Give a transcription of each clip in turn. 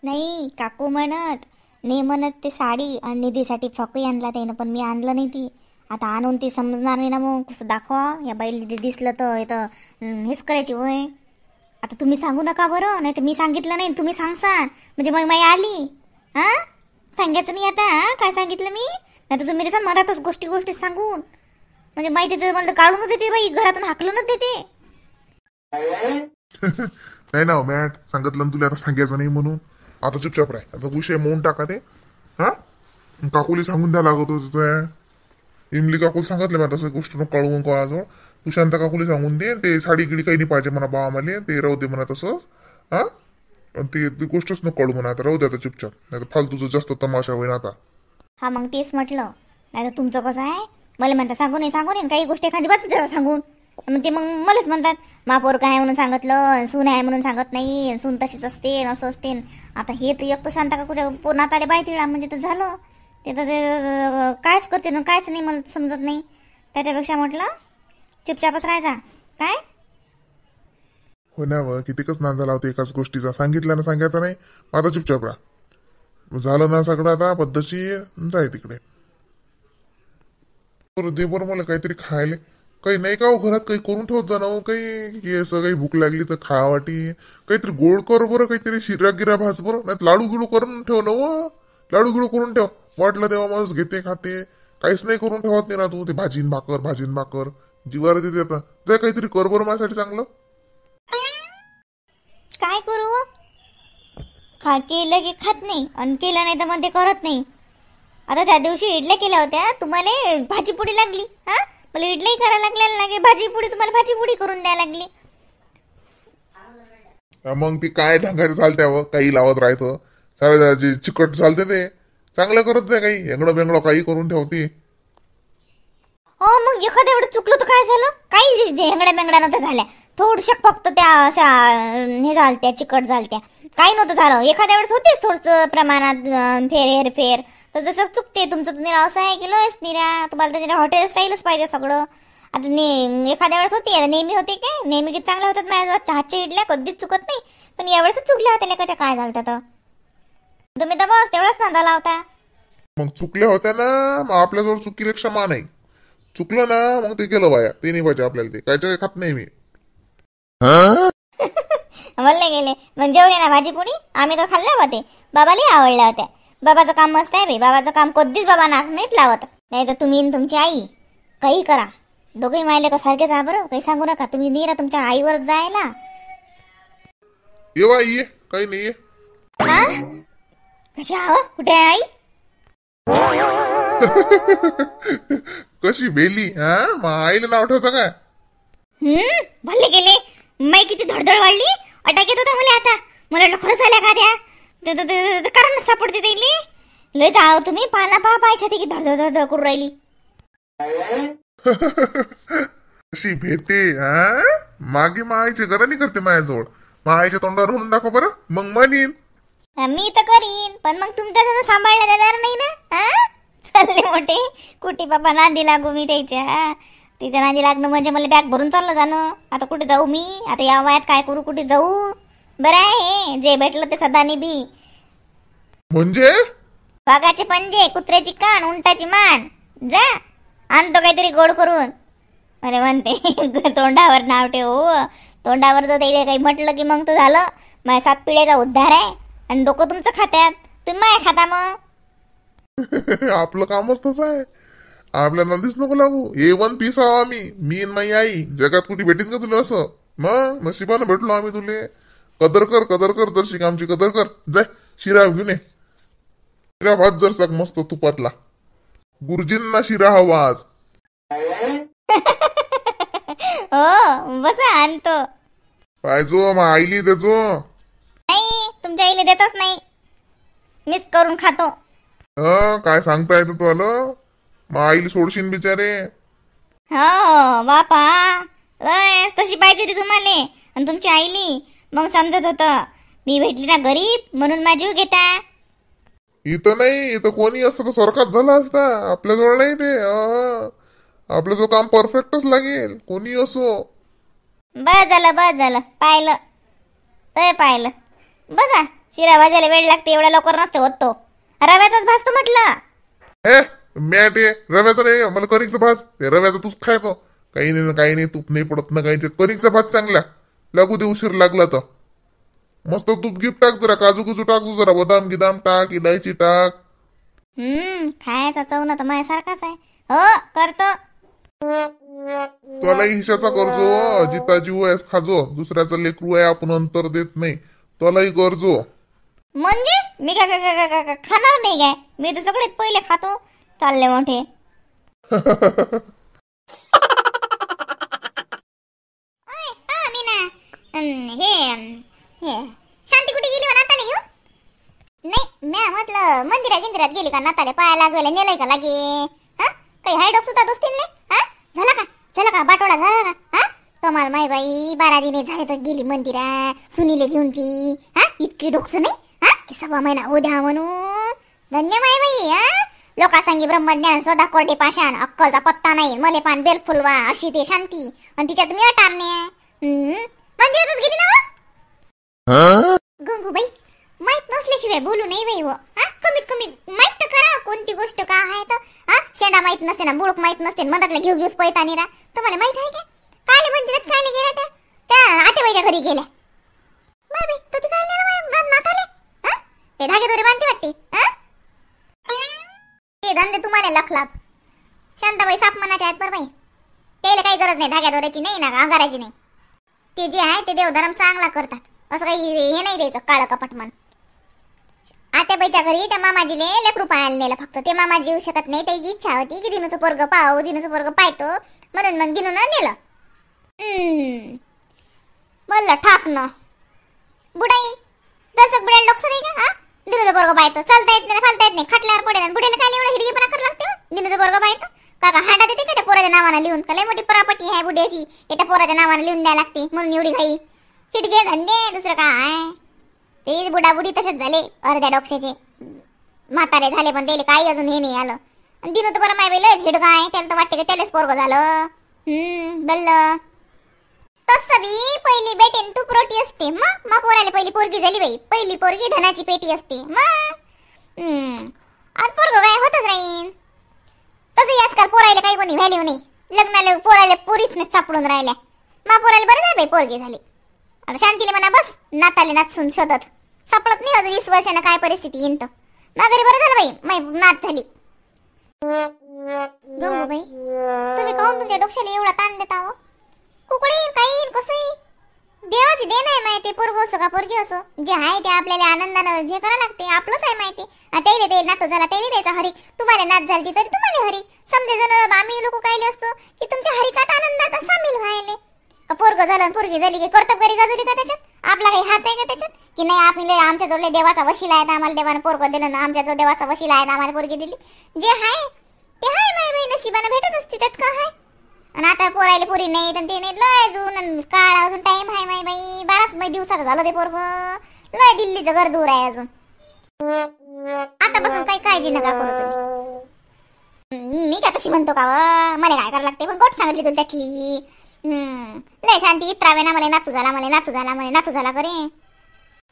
नाही काकू म्हणत नाही म्हणत ते साडी आणि निधीसाठी फ्रॉकही आणला त्यानं, पण मी आणलं नाही ती. आता आणून ती समजणार नाही ना, मग कसं दाखवा या बाईला दिसलं तर इथं हेच करायची होय. आता तुम्ही सांगू नका बरं, नाही तर मी सांगितलं नाही तुम्ही सांगसान म्हणजे मग माई आली. हा सांगायचं नाही आता. काय सांगितलं मी? नाही तर तुम्ही तसं मधातच गोष्टी सांगून म्हणजे माहिती तर मला काढूनच देते बाई, घरातून हाकलूनच देते. नाही ना मॅट, सांगितलं ना तुला आता सांगायचं नाही म्हणून. आता चुपचाप राह, आता विषय मोडून टाका ते. हा काकुली सांगून द्या लागत होतं तुया. इमली काकूला सांगितलं मी तसं गोष्ट नको कळवून कोणाजवळ. तू शांत काकुली सांगून दे, ते साडी गिडी काही नाही पाहिजे म्हणा बा आम्हाला, ते राहू दे म्हणा तसंच. हा ती गोष्टच नको कळू म्हणा, आता राहू दे आता चुपचाप, नाही तर फालतूचं जास्त तमाशा होईल आता. हा मग तेच म्हटलं. नाही तर तुमचं कसं आहे, मला म्हणतात सांगू नये काही गोष्टी एखादी बस जरा सांगून, मग ते मग मलाच म्हणतात महापौर काय म्हणून सांगितलं, सून आहे म्हणून सांगत नाही, सून तशीच असते असं असते. आता हे तर एक तर शांता काकूच्या पूर्णात आले बाय तिळा म्हणजे तर झालं ते तर ते कायच करते ना कायच नाही मला समजत नाही. त्याच्यापेक्षा म्हटलं चुपचापच राहायचा. काय हो ना व, कितीकच नांदा लावते एकाच गोष्टीचा. सांगितलं ना सांगायचं नाही, आता चुपचाप राहा. झालं ना सगळं आता पद्धतशीर, जाय तिकडे. दे बरं मला काहीतरी खायला. काही नाही का हो घरात, काही करून ठेवत जा ना हो. काही हे असं काही भूक लागली तर खावाटी काहीतरी गोड कर बरं, काहीतरी शिरा गिरा भाज बरं, नाही लाडू गिडू करून ठेव ना हो. लाडू गिडू करून ठेव, वाटलं तेव्हा माणूस घेते खाते. काहीच नाही करून ठेवत नाही ना तू. ते भाजीन भाकर जीवार देते. आता जाय काहीतरी कर बरं माझ्यासाठी चांगलं. काय करू? केलं की खात नाही आणि केलं नाही तर मग ते करत नाही. आता त्या दिवशी इडल्या केल्या होत्या, तुम्हाला भाजीपुडी लागली. हा मला इडली करायला लागले भाजीपुडी, तुम्हाला भाजीपुडी करून द्यायला लागली. मग ती काय ढंगाने चालत्या काही लावत राहतं सारं जे चिकट चालते ते चांगलं करत जाय. काही एंगडं बेंगडं काही करून ठेवते. हो मग एखाद्या वेळेस चुकलं तर काय झालं? काही हेंगड्या बेंगड्या नव्हत्या झाल्या, थोडशा फक्त त्या अशा हे झालत्या, चिकट झालत्या, काही नव्हतं झालं. एखाद्या वेळेस होतेच थोडस प्रमाणात हेरफेर, तर जसं चुकते. तुमचं निरा असं आहे की लयच निरा, तुम्हाला तर निरा हॉटेल स्टाईलच पाहिजे सगळं. आता एखाद्या वेळेस होती, आता नेहमी होते काय? नेहमी किती चांगल्या होतात माझ्या हातच्या इडल्या, कधीच चुकत नाही. पण यावेळेस चुकल्या होत्या लेकाच्या. काय झालं तर तुम्ही तर बस तेवढाच नांदा लावता. मग चुकल्या होत्या ना, मग आपल्याजवळ चुकीला क्षमा नाही. चुकलं ना मग ते केलं बाया, ते नाही पाहिजे आपल्याला. ते कायच्या खात नाही मी. बोलले गेले मग जेवले ना भाजीपुडी? आम्ही तर खाल्ल्या होते, बाबाला आवडल्या होत्या. बाबाचं काम मस्त आहे बाई, बाबाचं काम कधीच बाबा नाक नाहीत लावत. नाही तर तुम्ही तुमची आई काही करा, दोघंही मायले का सारखेच आहे बरं. काही सांगू नका तुम्ही, नीरा तुमच्या आईवर जायला. येवा ये, काही नाही. हा कशी आहो, कुठे आहे आई? कशी बेली. हा मग आईला नाव ठेवतं काय? भले गेले. मै किती धडधड वाढली, अटॅक येत होता मला. आता मला वाटलं खरंच आल्या का त्या कारण सापडते त्याली. लय जाव तुम्ही पाना पाहायच्या ते की धडधड करून राहिली. कशी भेटे. हा मागे मायचे घरानी करते माझ्याजवळ. मायच्या तोंडावर म्हणून दाखव बरं, मग म्हणीन. मी तर करीन, पण मग तुमच्या सांभाळल्या देणार नाही ना. हा चालले मोठे कुठे बाबा नांदी लागू मी त्याच्या. तिच्या नांदी लागणं म्हणजे मला बॅग भरून चाललं जाणं. आता कुठे जाऊ मी? आता या वयात काय करू, कुठे जाऊ? बरं आहे जे भेटलं ते सदानी बी. म्हणजे वाघाचे पंजे, कुत्र्याची कान, उंटाची मान. जा आणतो काहीतरी गोड करून. अरे म्हणते तोंडावर नाव ठेव. तोंडावर जर त्याला काही म्हटलं की मग तर झालं, माझ्या 7 पिढ्याचा उद्धार आहे. आणि डोकं तुमचं खात्यात, तुम्ही माय खाता मग. आपलं कामच तसं आहे. आपल्या नंदीच नको लागू. A1 पीस आहो आम्ही, मी आणि माझी आई. जगात कुठे भेटेन का तुला असं? मग नशिबानं भेटलो आम्ही तुले. कदर कर जरशी आमची कदर कर. जाय शिरा घेऊन ये. शिरा भात जर सग मस्त तुपातला. गुरुजींना शिरा हवा आज. हो बसा आणतो. पाहिजो मग आईली देजो. नाही तुमच्या आईला देतच नाही, मिस करून खातो. काय सांगता येतं तू आलं? मग आईला सोडशीन बिचारे. हो बापा, तशी पाहिजे होती तुम्हाला आणि तुमची आईली. मग समजत होतं मी भेटली ना गरीब म्हणून माझी घेता. इथं नाही, इथं कोणी असतं तर सरकार झाला असता. आपल्याजवळ नाही ते. आपलं जो काम परफेक्टच लागेल, कोणी असो. बस झालं पाहिलं. बसा शिरा भाजायला वेळ लागते, एवढ्या लवकर नसते होत तो. रव्याचाच भाजतो म्हटलं. ए मॅट आहे रव्याचा नाही, मला कणिकचा भात. ते रव्याचा तूच खायतो, काही नाही काही नाही, तूप नाही पडत ना काही. ते कणिकचा भात चांगला लागू दे, उशीर लागला तर. मस्त तूप गिफ्ट टाक, जरा काजू कुजू टाकतो, जरा बदाम गिदाम टाक, इलायची टाक. खायचा चवना तर माझ्यासारखाच आहे. हो करतो. तुलाही हिशाचा करजो, जिता जीव आहेस खाजो. दुसऱ्याचं लेकरू आहे, आपण अंतर देत नाही. तुलाही करजो. म्हणजे मी काय खाणार नाही काय? मी तर सगळ्यात पहिले खातो. चालले मोठे. हे शांती कुठे गेली म्हणा? आता नाही हो. नाही मी म्हटलं मंदिरात गिंदिरात गेली का? नाताले पाया लागले नेलंय का लागे? हा काही हाय डोक सुद्धा दोस्तीन हा झाला का बाटोळा झाला का? हा तुम्हाला माय बाई 12 दिने झाले तर गेली मंदिरात सुनीले घेऊन ती. हा इतकी डोकसं नाही हा की 6 महिना हो द्या म्हणून. धन्य माय बाई. हा लोकांसांगी ब्रह्मज्ञान स्वतः कोरडे पाषाण अक्कलचा पत्ता नाही मले पान बेल फुलवा अशी ते शांती आणि तिच्यात मी अटारणे. मंदिरातच गेली ना गंगूबाई. माहित नसल्याशिवाय बोलू नाही बाई हो. कमीत कमी माहित तर करा कोणती गोष्ट का आहे तर. शेंडा माहित नसते ना, बुळक माहित नसते, मधातला घेऊस पैता निरा. तुम्हाला माहित आहे का काले मंदिरात कायले गेल्या त्या आतेबाईच्या घरी गेल्या. बाय बाई तू काढले ना नाताले. ते धागे दोरे बांधते वाटते. ते धंदे तुम्हाला लखलाप. शांताबाई साप मनाच्या आहेत पर बाई. त्याला काही गरज नाही धाग्या दोऱ्याची नाही ना अंगाराची नाही. ते जे आहे ते देवधर्म चांगला करतात. असं काही हे नाही द्यायचं काळं कपट मन. आत्याबाईच्या घरी त्या मामाजीले लेकरू पाहायला नेलं फक्त. ते मामाजी येऊ शकत नाही, त्याची इच्छा होती की दिनूचं पोरग पाहू, दिनूचं पोरग पाहतो म्हणून मग दिनून नेलं. बोललं ठाक न बुडाई दसक बुडायला डोकसं नाही का? दिनूचं पोरग पाहतो चालता येत नाही फालता येत नाही, खटल्यावर पडेल. बुडेला काय एवढं हिडगीपणा करावं लागते? दिनूचं पोरग पाहतो काका हांडा देते का त्या पोराच्या नावानं लिहून? का लय मोठी परापटी आहे बुड्याची, त्या पोराच्या नावानं लिहून द्यायला लागते म्हणून एवढी घाई. हिडगे धंदे दुसरं काय. ते बुडाबुडी तसेच झाले अर्ध्या डोक्याचे. म्हातारे झाले पण त्याला काही अजून हे नाही आलं. आणि दिनू तर बरं माय लयच हिडगा आहे, त्याला तर वाटते का त्यालाच पोरग झालं. बल्ल तसं बी पहिली बेटेन तू रोटी असते. मग पोराला पहिली पोरगी झाली बाई. पहिली पोरगी धनाची पेटी असते. मग आज पोरग काय होतच राहीन. तसंही आजकाल पोरायला काही कोणी व्हॅल्यू नाही. लग्नाला पोरायला पोरीच नाही सापडून राहिल्या. मा पोरायला बरं नाही बाई पोरगी झाली. आता शांतीले म्हणा बस नाताले नाचून शोधत सापडत नाही. अजून 20 वर्षानं काय परिस्थिती येईन तर माघारी बरं झालं बाई माई नात झाली. गंगूबाई तुम्ही काहून तुमच्या डोक्याला एवढा ताण देता हो? कुकडे काही कसंही देवाची देण आहे माहिती. पोरग असो का पोरगी असो जे आहे ते आपल्याला आनंदानं जे करावं लागते आपलंच आहे माहिती. त्याला ते नातू झाला त्याला द्यायचा हरी. तुम्हाला नात झाली तरी तुम्हाला हरी. समजे जण आम्ही लोक कायले असतो की तुमच्या हरिकात आनंदात सामील व्हायले. पोरग झालं पोरगी झाली की कर्तबगारी गाजवली का त्याच्यात? आपला काही हात आहे का त्याच्यात? की नाही आपण आमच्या जोडले देवाचा वशिला आहे आम्हाला देवानं पोरग दिलं ना, आमच्या जो देवाचा वशिला आहे आम्हाला पोरगी दिली. जे आहे ते हाय माय बाई नशिबानं भेटत असते त्यात का आहे. आणि आता पोरायला पोरी नाही तर ते नाही लय अजून काळ अजून टाइम आहे माय बाई. 12 दिवसाचं झालं ते पोरग. लय दिल्लीचं घर दूर आहे अजून. आतापासून काही काळजी नका करू तुम्ही. मी का तशी म्हणतो का मला काय करावं लागते पण गोट सांगितली तुला त्यातली. लय शांती इत्रावे ना मला नातू झाला मला नातू झाला मला नातू झाला करे.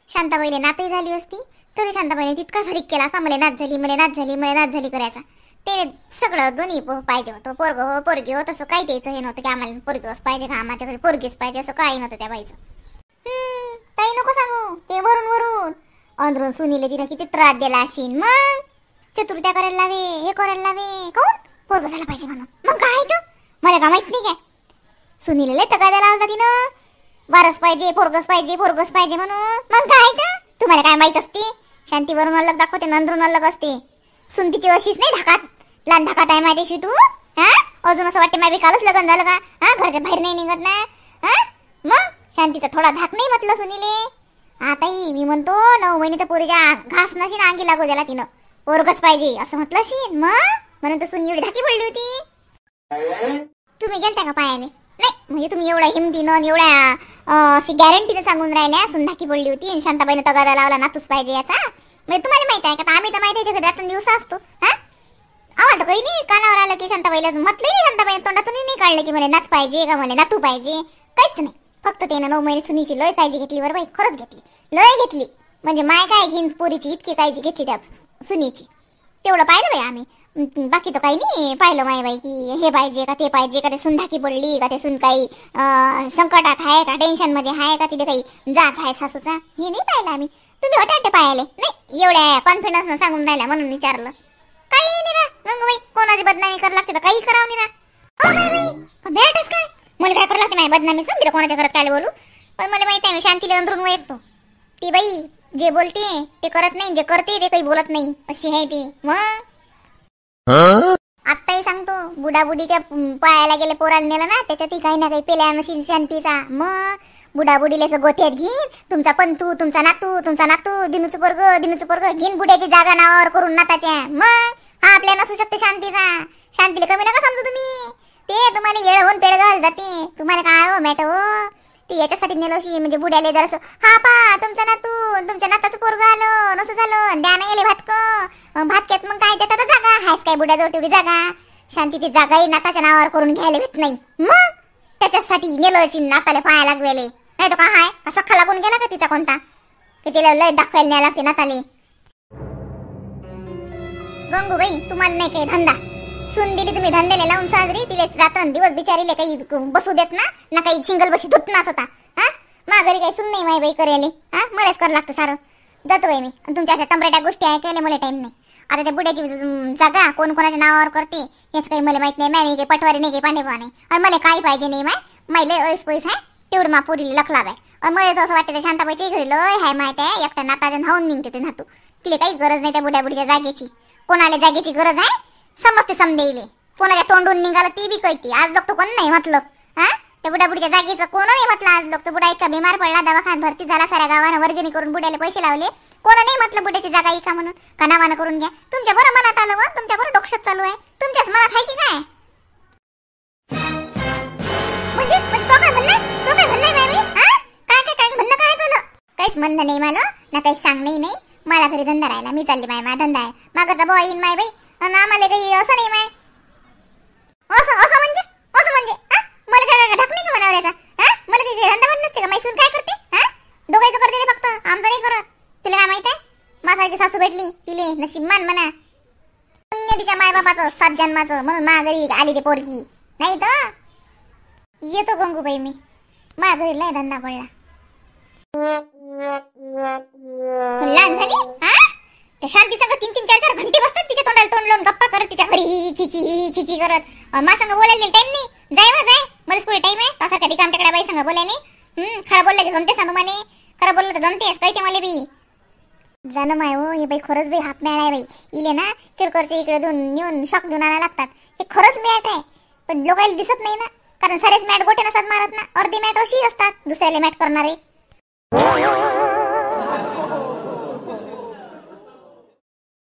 शांताबाईला नातही झाली असती तरी शांताबाईने तितका हरिक केला असता मला नात झाली मला नात झाली मला नात झाली करायचा. ते सगळं दोन्ही पाहिजे होतं. पोरग हो पोरगी हो तसं काही द्यायचं हे नव्हतं की आम्हाला पोरगच पाहिजे का आम्हाला घरी पोरगीच पाहिजे असं काही नव्हतं त्या बाईचं. काही नको सांगू ते वरून वरून अंदरून सुनीले तिनं किती त्रास दिला अशीन. मग चतुर्थ्या करायला लावे हे करायला लावे कोण पोरग झाला पाहिजे म्हणून. मग काय तर मला का माहित नाही काय सुनीले लय तगादा लावला तिनं. वारस पाहिजे पोरगस पाहिजे म्हणून. मग काय तर तुम्हाला काय माहित असते. शांतीवरून अलग दाखवते नंदरून अलग असते. सुनतीची अशीच नाही धाकात लहान धाकात आहे माझ्याशी तू. अजून असं वाटते माझ्या कालच लग्न झालं का? घरच्या बाहेर नाही निघत ना. मग शांतीचा थोडा धाक नाही म्हटलं सुनीले. आताही मी म्हणतो 9 महिने तर पोरीच्या घास नशीन अंगी लागू द्याला तिनं. पोरगच पाहिजे असं म्हटलं अशीन. मग म्हणून तर सुनी एवढी धाकी पडली होती. तुम्ही गेलता का पायाने? नाही म्हणजे तुम्ही एवढ्या हिमतीनं एवढ्या अशी गॅरंटीने सांगून राहिल्या सुन धाकी पडली होती आणि शांताबाईनं तगादा लावला नातूच पाहिजे याचा. म्हणजे तुम्हाला माहित आहे का? आम्ही तर माहिती आहे घरातून दिवस असतो. आम्हाला तर काही नाही कानावर आलं की शांताबाईला म्हटलं नाही. शांताबाईने तोंडातून नाही काढलं की मला नाच पाहिजे का मला नातू पाहिजे काहीच नाही. फक्त त्यानं 9 महिने सुनीची लय काळजी घेतली बरं बाई खरंच घेतली लय घेतली. म्हणजे माय काय घेईन पोरीची इतकी काळजी घेतली त्या सुनीची. तेवढं पाहिलं बाई आम्ही. बाकी तर काही नाही पाहिलं माय बाई की हे पाहिजे का ते पाहिजे का ते सुनधाकी पडली का ते सुन काही संकटात आहे का टेन्शन मध्ये आहे का तिथे काही जात आहे सासूचा, हे नाही पाहिलं आम्ही. तुम्ही होत्या ते पाहिले नाही, एवढ्या कॉन्फिडन्स सांगून राहिल्या म्हणून विचारलं. काही नाही ना गंगूबाई, कोणाची बदनामी करावं लागते तर काही करावं नाही ना. भेटच काय मला काय करावं लागते माझी बदनामी सांगितलं कोणाच्या घरात काय बोलू. पण मला माहिती आहे मी शांतीला अंदरून ऐकतो. ती बाई जे बोलते ते करत नाही, जे करते ते काही बोलत नाही, अशी आहे ती. मग आत्ताही सांगतो, बुडाबुडीच्या पायाला गेले पोराला नेलं ना त्याच्यातही काही ना काही पेल्या मशीन शांतीचा. मग बुडाबुडीला गोठ्यात घेईन तुमचा पंतू तुमचा नातू दिनूचं पोरग घेईन बुड्याची जागा नावावर करून नाताच्या. मग हा आपल्या नसू शकते शांतीचा. शांतीला कमी नका समजू तुम्ही. ते तुम्हाला येळ होऊन पेड घाल जाते. तुम्हाला काय हो मॅट हो, ती याच्यासाठी नेलोशी म्हणजे बुड्याले जरासं हा पा तुमचा नातू तुमच्या नाताचं पोरग आलं नसं झालं द्या नाही येले भातक्यात मग काय देतात जागा हायच काय बुड्याजवळ तेवढी जागा. शांती ती जागाही नाताच्या नावावर करून घ्यायला भेट नाही. मग त्याच्यासाठी नेलोशी नाताले पाया लागवेले. नाही तो का हाय का सख्खा लागून गेला का तिचा कोणता की तिला लय दाखवायला न्याय लागते नाताले. गंगूबाई तुम्हाला नाही काही धंदा. सून दिली तुम्ही धंद्याला लावून साजरी तिला रात्र दिवस बिचारीले काही बसू देत ना काही शिंगल बशी धुतनाच होता. हा मा घरी काही सुन नाही माय बाई करेले. हा मलाच करावं लागतं सारं. जातो बाई मी. तुमच्या अशा टमरेट्या गोष्टी ऐकायला मला टाइम नाही. आता त्या बुड्याची जागा कोण कोणाच्या नावावर करते हेच काही मला माहित नाही. मॅ काही पटवारी नाही काही पांडेपा नाही. आणि मला काही पाहिजे नाही माय लय ऐस पैस आहे तेवढं मा पुरीला लखलाव आहे. आणि मला तर असं वाटतं त्या शांताबाईच्या घरी लय हाय माहिती आहे. एकटा नाताच्या धावून निघते ते नातू. तिला काही गरज नाही त्या बुड्याच्या जागेची. कोणाला जागेची गरज आहे समजते समजेले. कोणाच्या तोंडून निघालं ती बी कळते. आज लोक तर कोण नाही म्हटलं. हा त्या बुड्याच्या जागेचं कोण नाही म्हटलं. आज लोक तर बुडा इतका बिमार पडला दवाखान्यात भरती झाला साऱ्या गावानं वर्गणी करून बुड्याला पैसे लावले. कोण नाही म्हटलं बुड्याची जागा इका म्हणून का नावानं करून घ्या. तुमच्या बरं मनात आलं व तुमच्या बरं डोक्षात चालू आहे. तुमच्याच मनात आहे की काय म्हणजे तो काय म्हणणं काय म्हणणं काय झालं. काहीच म्हणणं नाही मला ना काही सांगणं नाही. मला घरी धंदा राहिला मी चालली माय मा धंदा आहे मागाचा बॉ येईन माय बाई. आणि आम्हाला काही असं नाही माय असं म्हणजे मला काय ढक नाही का म्हणावऱ्याचा. मला काही धंदा म्हणत नसते का मैसून काय करते. दोघायचं करते ते फक्त आमचं नाही करत. तुला काय माहित आहे माझ्यासारखी सासू भेटली तिले नशीबमान म्हणा. तिच्या मायबापाचं 7 जन्माचं म्हणून मा घरी आली ते पोरगी. नाही तर येतो गंगूबाई मी. मा घरी लय धंदा पडला. लहान झाली त्या शांती संग 3-3, 4-4 घंटे बसतात तिच्या तोंडाला तोंड लावून गप्पा करत तिच्या घरी ही करत. मा संग बोलायला टाइम नाही. जाय मला स्कूल टाइम आहे तसा कधी काम टेकड्या बाई संग बोलायला. खरं बोललं की जमते सांगू माने. खरं बोललं तर जमतेस काही ते मला बी जाणं माय हो. हे बाई खरंच बाई हाफ मॅट आहे बाई. इले ना किरकोरचे इकडे नेऊन शॉक देऊन आणायला लागतात. हे खरंच मॅट आहे पण लोकांना दिसत नाही ना कारण सारेच मॅट गोटे नसतात मारत ना. अर्धी मॅट अशी असतात दुसऱ्याला मॅट करणारे.